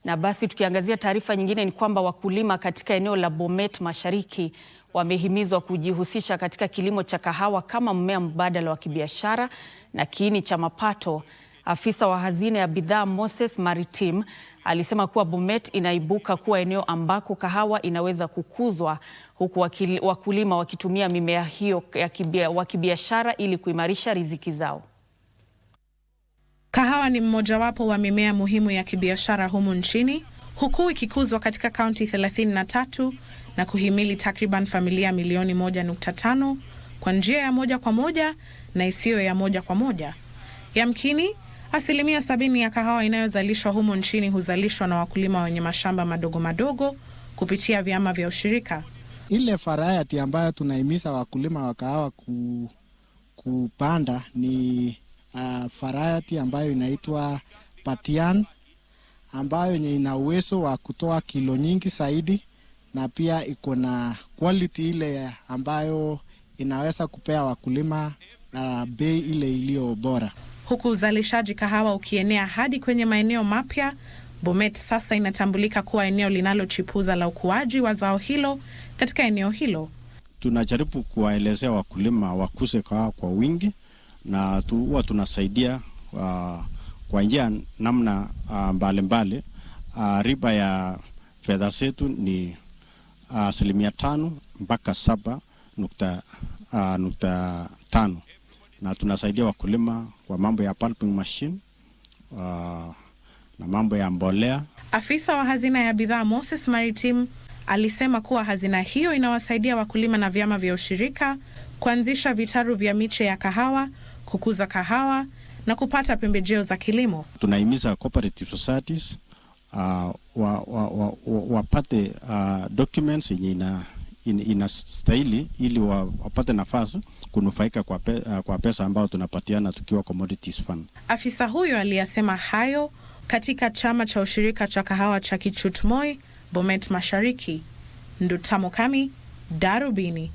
Na basi tukiangazia taarifa nyingine ni kwamba wakulima katika eneo la Bomet Mashariki wamehimizwa kujihusisha katika kilimo cha kahawa kama mmea mbadala wa kibiashara na kiini cha mapato. Afisa wa hazina ya bidhaa Moses Maritim alisema kuwa Bomet inaibuka kuwa eneo ambako kahawa inaweza kukuzwa, huku wakulima wakitumia mimea hiyo ya kibiashara ili kuimarisha riziki zao. Kahawa ni mmojawapo wa mimea muhimu ya kibiashara humu nchini, huku ikikuzwa katika kaunti 33 na kuhimili takriban familia milioni 1.5 kwa njia ya moja kwa moja na isiyo ya moja kwa moja. Yamkini, 70% ya kahawa inayozalishwa humu nchini huzalishwa na wakulima wenye mashamba madogo madogo kupitia vyama vya ushirika. Ile variety ambayo tunahimiza wakulima wa kahawa kupanda ni variety ambayo inaitwa Patian, ambayo ina uwezo wa kutoa kilo nyingi zaidi na pia iko na quality ile ambayo inaweza kupea wakulima bei ile iliyo bora. Huku uzalishaji kahawa ukienea hadi kwenye maeneo mapya, Bomet sasa inatambulika kuwa eneo linalochipuza la ukuaji wa zao hilo katika eneo hilo. Tunajaribu kuwaelezea wakulima wakuze kahawa kwa wingi na huwa tunasaidia kwa njia namna mbalimbali. Riba ya fedha zetu ni 5% mpaka 7.5 na tunasaidia wakulima kwa mambo ya pulping machine na mambo ya mbolea. Afisa wa hazina ya bidhaa Moses Maritim alisema kuwa hazina hiyo inawasaidia wakulima na vyama vya ushirika kuanzisha vitaru vya miche ya kahawa, kukuza kahawa na kupata pembejeo za kilimo. Tunahimiza cooperative societies wapate documents yenye inastahili ili wapate nafasi kunufaika kwa pesa ambayo tunapatiana tukiwa commodities fund. Afisa huyo aliyasema hayo katika chama cha ushirika cha kahawa cha Kichut Moi, Bomet Mashariki. Ndutamo Kami, Darubini.